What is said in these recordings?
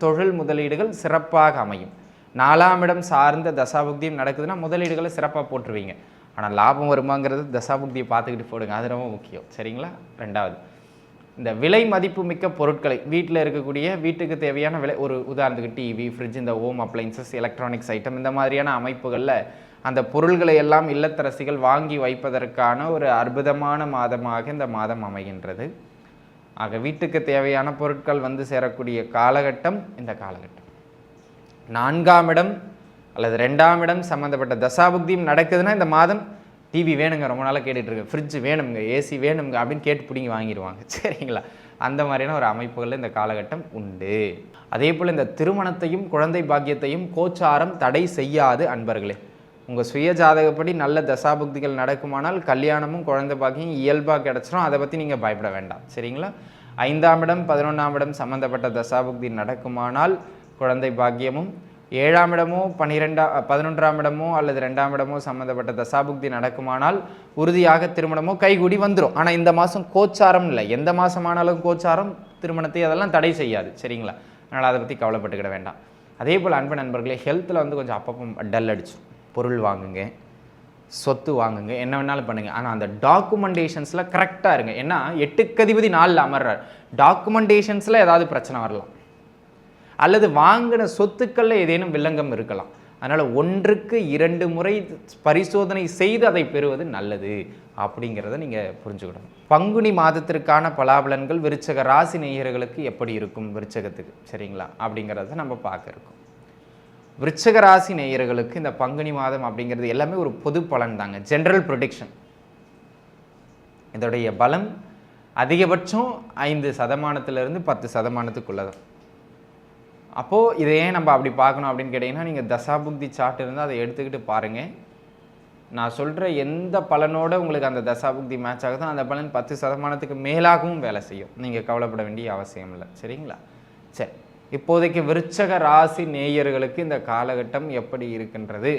தொழில் முதலீடுகள் சிறப்பாக அமையும். 4ஆம் இடம் சார்ந்த தசாபுக்தியும் நடக்குதுன்னா முதலீடுகளை சிறப்பாக போட்டுருவீங்க. ஆனால் லாபம் வருமாங்கிறது தசாபுக்தியை பார்த்துக்கிட்டு போடுங்க, அது ரொம்ப முக்கியம். சரிங்களா? 2வது, இந்த விலை மதிப்பு மிக்க பொருட்களை வீட்டில் இருக்கக்கூடிய வீட்டுக்கு தேவையான விலை, ஒரு உதாரணத்துக்கு டிவி, ஃப்ரிட்ஜ், இந்த ஹோம் அப்ளைன்சஸ், எலக்ட்ரானிக்ஸ் ஐட்டம், இந்த மாதிரியான அமைப்புகளில் அந்த பொருள்களை எல்லாம் இல்லத்தரசிகள் வாங்கி வைப்பதற்கான ஒரு அற்புதமான மாதமாக இந்த மாதம் அமைகின்றது. ஆக வீட்டுக்கு தேவையான பொருட்கள் வந்து சேரக்கூடிய காலகட்டம் இந்த காலகட்டம். 4ஆம் இடம் அல்லது 2ஆம் இடம் சம்மந்தப்பட்ட தசாபுக்தியும் நடக்குதுன்னா இந்த மாதம் டிவி வேணுங்க, ரொம்ப நாளாக கேட்டுட்ருக்கு, ஃப்ரிட்ஜ் வேணுங்க, ஏசி வேணுங்க அப்படின்னு கேட்டு பிடிங்கி வாங்கிடுவாங்க. சரிங்களா? அந்த மாதிரியான ஒரு அமைப்புகளில் இந்த காலகட்டம் உண்டு. அதே போல் இந்த திருமணத்தையும் குழந்தை பாக்கியத்தையும் கோச்சாரம் தடை செய்யாது அன்பர்களே. உங்கள் சுய ஜாதகப்படி நல்ல தசாபுக்திகள் நடக்குமானால் கல்யாணமும் குழந்தை பாக்கியம் இயல்பாக கிடச்சிரும். அதை பற்றி நீங்கள் பயப்பட வேண்டாம். சரிங்களா? 5ஆம் இடம் 11ஆம் இடம் சம்மந்தப்பட்ட தசாபுக்தி நடக்குமானால் குழந்தை பாக்கியமும், 7ஆம் இடமோ 11ஆம் இடமோ அல்லது 2ஆம் இடமோ சம்மந்தப்பட்ட தசாபுக்தி நடக்குமானால் உறுதியாக திருமணமோ கைகூடி வந்துடும். ஆனால் இந்த மாதம் கோச்சாரம் இல்லை, எந்த மாதமானாலும் கோச்சாரம் திருமணத்தை அதெல்லாம் தடை செய்யாது. சரிங்களா? அதனால் அதை பற்றி கவலைப்பட்டுக்கிட வேண்டாம். அதே போல் அன்பு நண்பர்களே, ஹெல்த்தில் வந்து கொஞ்சம் அப்பப்போ டல் அடிச்சு, பொருள் வாங்குங்க, சொத்து வாங்குங்க, என்ன வேணாலும் பண்ணுங்கள். ஆனால் அந்த டாக்குமெண்டேஷன்ஸில் கரெக்டாக இருங்க. ஏன்னா 8க்கு அதிபதி 4ல் அமர்றார். டாக்குமெண்டேஷன்ஸில் ஏதாவது பிரச்சனை வரலாம், அல்லது வாங்கின சொத்துக்களில் ஏதேனும் வில்லங்கம் இருக்கலாம். அதனால் 1க்கு 2 முறை பரிசோதனை செய்து அதை பெறுவது நல்லது அப்படிங்கிறத நீங்கள் புரிஞ்சுக்கிடணும். பங்குனி மாதத்திற்கான பலாபலன்கள் விருச்சக ராசி நேயர்களுக்கு எப்படி இருக்கும், விருச்சகத்துக்கு சரிங்களா அப்படிங்கிறத நம்ம பார்க்க இருக்கோம். விருச்சக ராசி நேயர்களுக்கு இந்த பங்குனி மாதம் அப்படிங்கிறது எல்லாமே ஒரு பொது பலன் தாங்க, ஜென்ரல் ப்ரொடிக்ஷன். இதோடைய பலம் அதிகபட்சம் 5%-10% தான். அப்போது இதை ஏன் நம்ம அப்படி பார்க்கணும் அப்படின்னு கேட்டிங்கன்னா, நீங்கள் தசாபுக்தி சார்ட் இருந்தால் அதை எடுத்துக்கிட்டு பாருங்கள். நான் சொல்கிற எந்த பலனோட உங்களுக்கு அந்த தசாபுக்தி மேட்ச் ஆகுதோ அந்த பலன் 10%-க்கு மேலாகவும் வேலை செய்யும். நீங்கள் கவலைப்பட வேண்டிய அவசியம் இல்லை. சரிங்களா? சரி, இப்போதைக்கு விருச்சக ராசி நேயர்களுக்கு இந்த காலகட்டம் எப்படி இருக்கின்றது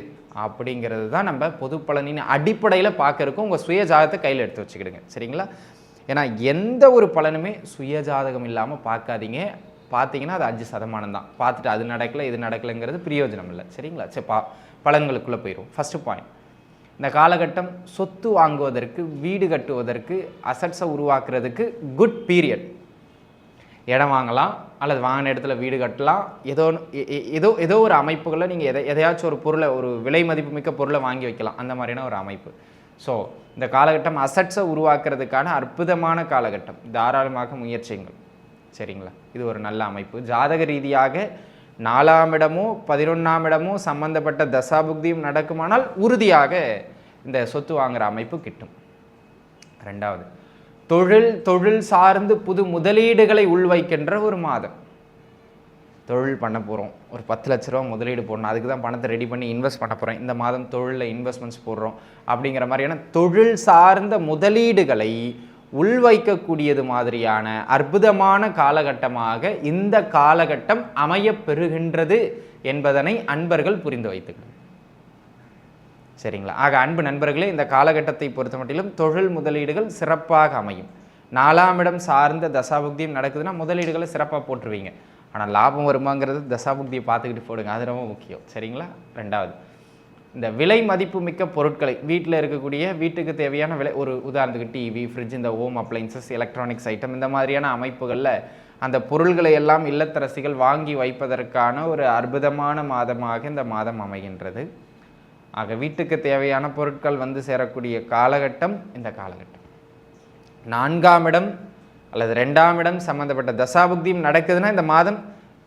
அப்படிங்கிறது தான் நம்ம பொது பலனின் அடிப்படையில் பார்க்க இருக்கோம். உங்கள் சுய ஜாதகத்தை கையில் எடுத்து வச்சுக்கிடுங்க. சரிங்களா? ஏன்னா எந்த ஒரு பலனுமே சுய ஜாதகம் இல்லாமல் பார்க்காதீங்க. பார்த்தீங்கன்னா அது 5% தான். பார்த்துட்டு அது நடக்கலை இது நடக்கலைங்கிறது பிரயோஜனம் இல்லை. சரிங்களா? சரி, பலன்களுக்குள்ளே போயிடும். ஃபஸ்ட்டு பாயிண்ட், இந்த காலகட்டம் சொத்து வாங்குவதற்கு, வீடு கட்டுவதற்கு, அசட்ஸை உருவாக்குறதுக்கு குட் பீரியட். இடம் வாங்கலாம் அல்லது வாங்கின இடத்துல வீடு கட்டலாம். ஏதோ ஒரு அமைப்புகளில் நீங்கள் எதையாச்சும் ஒரு பொருளை, ஒரு விலை மதிப்பு மிக்க பொருளை வாங்கி வைக்கலாம். அந்த மாதிரியான ஒரு அமைப்பு. ஸோ இந்த காலகட்டம் அசட்ஸை உருவாக்குறதுக்கான அற்புதமான காலகட்டம். தாராளமாக முயற்சிங்கள். சரிங்களா? இது ஒரு நல்ல அமைப்பு. ஜாதக ரீதியாக 4ஆம் இடமோ 11ஆம் இடமோ சம்பந்தப்பட்ட தசாபுக்தியும் நடக்குமானால் உறுதியாக இந்த சொத்து வாங்குகிற அமைப்பு கிட்டும். 2வது, தொழில் சார்ந்து புது முதலீடுகளை உள்வைக்கின்ற ஒரு மாதம். தொழில் பண்ண போகிறோம், ஒரு 10 லட்ச ரூபா முதலீடு போடணும், அதுக்கு தான் பணத்தை ரெடி பண்ணி இன்வெஸ்ட் பண்ண போகிறோம், இந்த மாதம் தொழிலில் இன்வெஸ்ட்மெண்ட்ஸ் போடுறோம் அப்படிங்கிற மாதிரியான தொழில் சார்ந்த முதலீடுகளை உள்வைக்கக்கூடியது மாதிரியான அற்புதமான காலகட்டமாக இந்த காலகட்டம் அமைய பெறுகின்றது என்பதனை அன்பர்கள் புரிந்து வைத்துக்கணும். சரிங்களா? ஆக அன்பு நண்பர்களே, இந்த காலகட்டத்தை பொறுத்த மட்டிலும் தொழில் முதலீடுகள் சிறப்பாக அமையும். 4ஆம் இடம் சார்ந்த தசாபுக்தியும் நடக்குதுன்னா முதலீடுகளை சிறப்பாக போட்டுருவீங்க. ஆனால் லாபம் வருமாங்கிறது தசாபுக்தியை பார்த்துக்கிட்டு போடுங்க, அது ரொம்ப முக்கியம். சரிங்களா? 2வது, இந்த விலை மதிப்பு மிக்க பொருட்களை வீட்டில் இருக்கக்கூடிய வீட்டுக்கு தேவையான விலை, ஒரு உதாரணத்துக்கு டிவி, ஃப்ரிட்ஜ், இந்த ஹோம் அப்ளைன்சஸ், எலக்ட்ரானிக்ஸ் ஐட்டம், இந்த மாதிரியான அமைப்புகளில் அந்த பொருள்களை எல்லாம் இல்லத்தரசிகள் வாங்கி வைப்பதற்கான ஒரு அற்புதமான மாதமாக இந்த மாதம் அமைகின்றது. ஆக வீட்டுக்கு தேவையான பொருட்கள் வந்து சேரக்கூடிய காலகட்டம் இந்த காலகட்டம். 4ஆம் இடம் அல்லது 2ஆம் இடம் சம்மந்தப்பட்ட தசாபுக்தியும் நடக்குதுன்னா இந்த மாதம்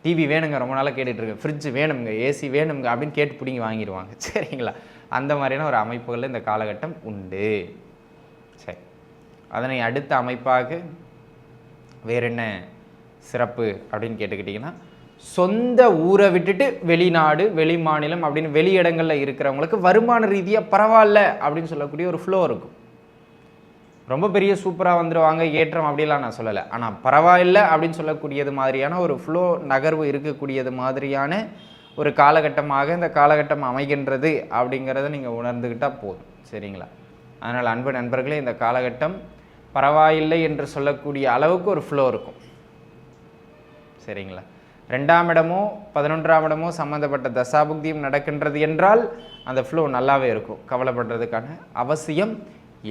டிவி வேணுங்க, ரொம்ப நாளாக கேட்டுட்ருக்கு, ஃப்ரிட்ஜ் வேணுங்க, ஏசி வேணுங்க அப்படின்னு கேட்டு பிடிங்கி வாங்கிடுவாங்க. சரிங்களா? அந்த மாதிரியான ஒரு அமைப்புகளில் இந்த காலகட்டம் உண்டு. சரி, அதனை அடுத்த அமைப்பாக வேற என்ன சிறப்பு அப்படின்னு கேட்டுக்கிட்டிங்கன்னா, சொந்த ஊரை விட்டுட்டு வெளிநாடு, வெளி மாநிலம் அப்படின்னு வெளி இடங்களில் இருக்கிறவங்களுக்கு வருமான ரீதியாக பரவாயில்ல அப்படின்னு சொல்லக்கூடிய ஒரு ஃப்ளோ இருக்கும். ரொம்ப பெரிய சூப்பராக வந்துடுவாங்க ஏற்றம் அப்படிலாம் நான் சொல்லலை. ஆனால் பரவாயில்ல அப்படின்னு சொல்லக்கூடியது மாதிரியான ஒரு ஃப்ளோ நகர்வு இருக்கக்கூடியது மாதிரியான ஒரு காலகட்டமாக இந்த காலகட்டம் அமைகின்றது அப்படிங்கிறத நீங்கள் உணர்ந்துக்கிட்டால் போதும். சரிங்களா? அதனால் அன்பு நண்பர்களே, இந்த காலகட்டம் பரவாயில்லை என்று சொல்லக்கூடிய அளவுக்கு ஒரு ஃப்ளோ இருக்கும். சரிங்களா? 2ஆம் இடமோ 11ஆம் இடமோ சம்மந்தப்பட்ட தசாபுக்தியும் நடக்கின்றது என்றால் அந்த ஃப்ளோ நல்லாவே இருக்கும், கவலைப்படுறதுக்கான அவசியம்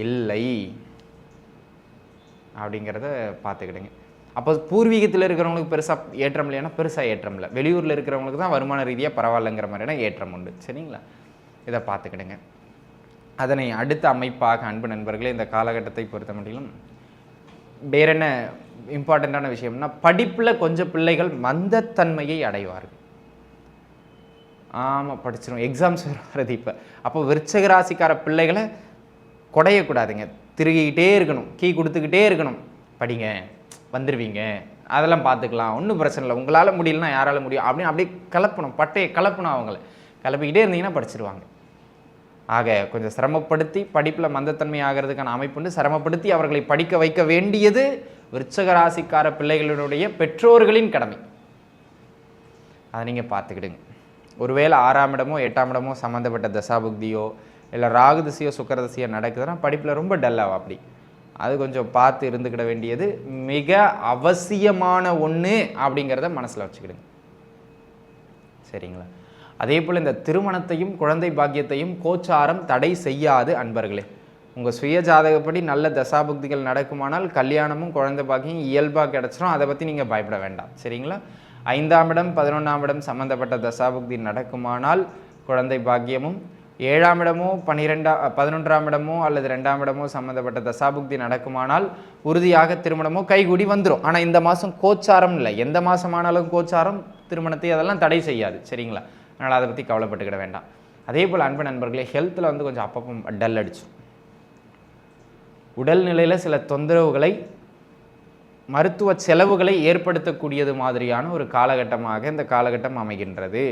இல்லை அப்படிங்கிறத பார்த்துக்கிடுங்க. அப்போ பூர்வீகத்தில் இருக்கிறவங்களுக்கு பெருசாக ஏற்றம் இல்லைன்னா பெருசாக ஏற்றம் இல்லை, வெளியூரில் இருக்கிறவங்களுக்கு தான் வருமான ரீதியாக பரவாயில்லைங்கிற மாதிரியான ஏற்றம் உண்டு. சரிங்களா, இதை பார்த்துக்கிடுங்க. அதனை அடுத்த அமைப்பாக அன்பு நண்பர்களே, இந்த காலகட்டத்தை பொறுத்த மட்டிலும் வேற என்ன இம்பார்ட்டண்ட்டான விஷயம்னா, படிப்பில் கொஞ்சம் பிள்ளைகள் மந்தத்தன்மையை அடைவார்கள். ஆமாம், படிச்சிடும், எக்ஸாம்ஸ் வருது இப்போ. அப்போ விருச்சிக ராசிக்கார பிள்ளைகளை குடையக்கூடாதுங்க, திருகிக்கிட்டே இருக்கணும், கீ கொடுத்துக்கிட்டே இருக்கணும். படிங்க, வந்துடுவீங்க, அதெல்லாம் பார்த்துக்கலாம், ஒன்றும் பிரச்சனை இல்லை, உங்களால் முடியலன்னா யாரால் முடியும் அப்படின்னு அப்படியே கலப்பணும், பட்டையை கலப்பணும். அவங்கள கலப்பிக்கிட்டே இருந்தீங்கன்னா படிச்சிருவாங்க. ஆக கொஞ்சம் சிரமப்படுத்தி படிப்பில் மந்தத்தன்மை ஆகிறதுக்கான அமைப்புண்டு சிரமப்படுத்தி அவர்களை படிக்க வைக்க வேண்டியது விருச்சிக ராசிக்கார பிள்ளைகளுடைய பெற்றோர்களின் கடமை. அதை நீங்கள் பார்த்துக்கிடுங்க. ஒருவேளை 6ஆம் இடமோ 8ஆம் இடமோ சம்மந்தப்பட்ட தசாபுக்தியோ இல்லை ராகு திசையோ சுக்கிர திசையோ நடக்குதுன்னா படிப்பில் ரொம்ப டல்லாகும். அப்படி அது கொஞ்சம் பார்த்து இருந்துக்கிட வேண்டியது மிக அவசியமான ஒன்று அப்படிங்கிறத மனசில் வச்சுக்கிடுங்க. சரிங்களா, அதே போல் இந்த திருமணத்தையும் குழந்தை பாக்கியத்தையும் கோச்சாரம் தடை செய்யாது அன்பர்களே. உங்கள் சுய ஜாதகப்படி நல்ல தசாபுக்திகள் நடக்குமானால் கல்யாணமும் குழந்தை பாக்கியம் இயல்பாக கிடச்சிரும், அதை பற்றி நீங்கள் பயப்பட வேண்டாம். சரிங்களா, 5ஆம் இடம் 11ஆம் இடம் சம்மந்தப்பட்ட தசாபுக்தி நடக்குமானால் குழந்தை பாக்கியமும், 7ஆம் இடமோ 11ஆம் இடமோ அல்லது 2ஆம் இடமோ சம்மந்தப்பட்ட தசாபுக்தி நடக்குமானால் உறுதியாக திருமணமோ கைகூடி வந்துடும். ஆனால் இந்த மாதம் கோச்சாரம் இல்லை, எந்த மாதமானாலும் கோச்சாரம் திருமணத்தை அதெல்லாம் தடை செய்யாது. சரிங்களா, அதனால் அதை பற்றி கவலைப்பட்டுக்கிட வேண்டாம். அதே போல் அன்பு நண்பர்களே, ஹெல்த்தில் வந்து கொஞ்சம் அப்பப்போ டல் அடிச்சு, உடல்நிலையில் சில தொந்தரவுகளை மருத்துவ செலவுகளை ஏற்படுத்தக்கூடியது மாதிரியான ஒரு காலகட்டமாக இந்த காலகட்டம் அமைகின்றது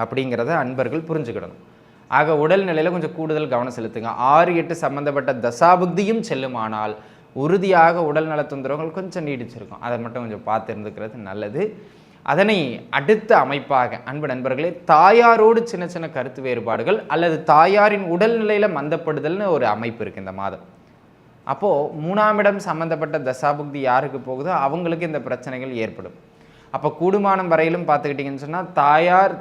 அப்படிங்கிறத அன்பர்கள் புரிஞ்சுக்கிடணும். ஆக உடல்நிலையில் கொஞ்சம் கூடுதல் கவனம் செலுத்துங்க. 6, 8 சம்மந்தப்பட்ட தசாபுக்தியும் செல்லுமானால் உறுதியாக உடல் நல தொந்தரவுகள் கொஞ்சம் நீடிச்சிருக்கும், அதை மட்டும் கொஞ்சம் பார்த்து இருந்துக்கிறது நல்லது. அதனை அடுத்த அமைப்பாக அன்பு நண்பர்களே, தாயாரோடு சின்ன சின்ன கருத்து வேறுபாடுகள் அல்லது தாயாரின் உடல்நிலையில் மந்தப்படுதல்னு ஒரு அமைப்பு இருக்குது இந்த மாதம். அப்போது 3ஆம் இடம் சம்மந்தப்பட்ட தசாபுக்தி யாருக்கு போகுதோ அவங்களுக்கு இந்த பிரச்சனைகள் ஏற்படும். அப்போ கூடுமானம் வரையிலும் பார்த்துக்கிட்டிங்கன்னு சொன்னால்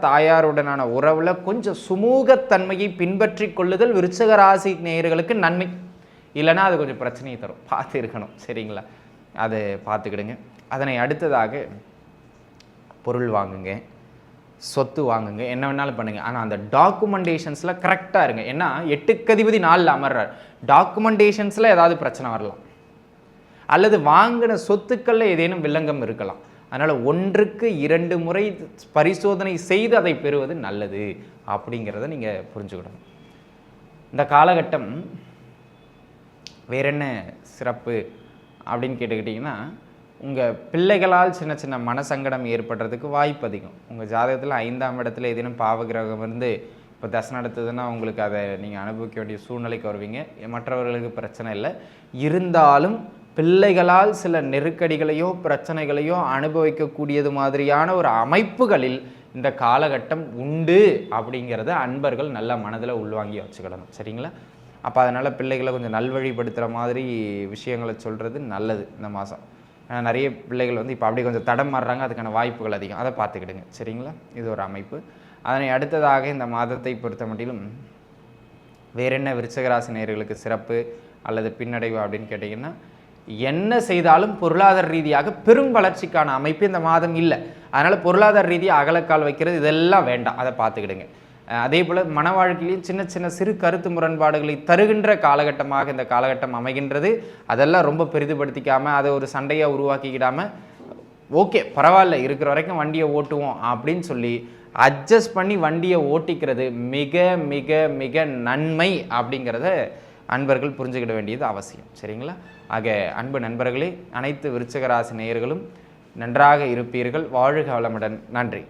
தாயாருடனான உறவில் கொஞ்சம் சுமூகத்தன்மையை பின்பற்றி கொள்ளுதல் விருச்சிக ராசி நேயர்களுக்கு நன்மை, இல்லைன்னா அது கொஞ்சம் பிரச்சனையை தரும், பார்த்து இருக்கணும். சரிங்களா, அதை பார்த்துக்கிடுங்க. அதனை அடுத்ததாக பொருள் வாங்குங்க, சொத்து வாங்குங்க, என்ன வேணாலும் பண்ணுங்கள், ஆனால் அந்த டாக்குமெண்டேஷன்ஸில் கரெக்டாக இருங்க. ஏன்னா 8க்கு அதிபதி 4 அமர்றார், டாக்குமெண்டேஷன்ஸில் ஏதாவது பிரச்சனை வரலாம் அல்லது வாங்கின சொத்துக்களில் ஏதேனும் வில்லங்கம் இருக்கலாம். அதனால் 1க்கு 2 முறை பரிசோதனை செய்து அதை பெறுவது நல்லது அப்படிங்கிறத நீங்கள் புரிஞ்சுக்கிடணும். இந்த காலகட்டம் வேற என்ன சிறப்பு அப்படின்னு கேட்டுக்கிட்டிங்கன்னா, உங்கள் பிள்ளைகளால் சின்ன சின்ன மனசங்கடம் ஏற்படுறதுக்கு வாய்ப்பு அதிகம். உங்கள் ஜாதகத்தில் 5ஆம் இடத்துல ஏதேனும் பாவகிரகம் இருந்து இப்போ தசை நடத்துதுன்னா உங்களுக்கு அதை நீங்கள் அனுபவிக்க வேண்டிய சூழ்நிலைக்கு வருவீங்க. மற்றவர்களுக்கு பிரச்சனை இல்லை, இருந்தாலும் பிள்ளைகளால் சில நெருக்கடிகளையோ பிரச்சனைகளையோ அனுபவிக்கக்கூடியது மாதிரியான ஒரு அமைப்புகளில் இந்த காலகட்டம் உண்டு அப்படிங்கிறத அன்பர்கள் நல்ல மனதில் உள்வாங்கி வச்சுக்கிடணும். சரிங்களா, அப்போ அதனால் பிள்ளைகளை கொஞ்சம் நல்வழிப்படுத்துகிற மாதிரி விஷயங்களை சொல்கிறது நல்லது இந்த மாதம். நிறைய பிள்ளைகள் வந்து இப்போ அப்படியே கொஞ்சம் தடம் மாறுறாங்க, அதுக்கான வாய்ப்புகள் அதிகம், அதை பார்த்துக்கிடுங்க. சரிங்களா, இது ஒரு அமைப்பு. அதனை அடுத்ததாக இந்த மாதத்தை பொறுத்த மட்டிலும் வேற என்ன விருச்சிக ராசி நேயர்களுக்கு சிறப்பு அல்லது பின்னடைவு அப்படின்னு கேட்டிங்கன்னா, என்ன செய்தாலும் பொருளாதார ரீதியாக பெரும் வளர்ச்சிக்கான அமைப்பு இந்த மாதம் இல்லை. அதனால் பொருளாதார ரீதியாக அகலக்கால் வைக்கிறது இதெல்லாம் வேண்டாம், அதை பார்த்துக்கிடுங்க. அதே போல் மன வாழ்க்கையிலையும் சின்ன சின்ன சிறு கருத்து முரண்பாடுகளை தருகின்ற காலகட்டமாக இந்த காலகட்டம் அமைகின்றது. அதெல்லாம் ரொம்ப பெரிதுபடுத்திக்காமல் அதை ஒரு சண்டையாக உருவாக்கிக்கிடாமல், ஓகே பரவாயில்ல இருக்கிற வரைக்கும் வண்டியை ஓட்டுவோம் அப்படின்னு சொல்லி அட்ஜஸ்ட் பண்ணி வண்டியை ஓட்டிக்கிறது மிக மிக மிக நன்மை அப்படிங்கிறத அன்பர்கள் புரிஞ்சுக்கிட வேண்டியது அவசியம். சரிங்களா, ஆக அன்பு நண்பர்களே, அனைத்து விருச்சிக ராசி நேயர்களும் நன்றாக இருப்பீர்கள். வாழ்க வளமுடன். நன்றி.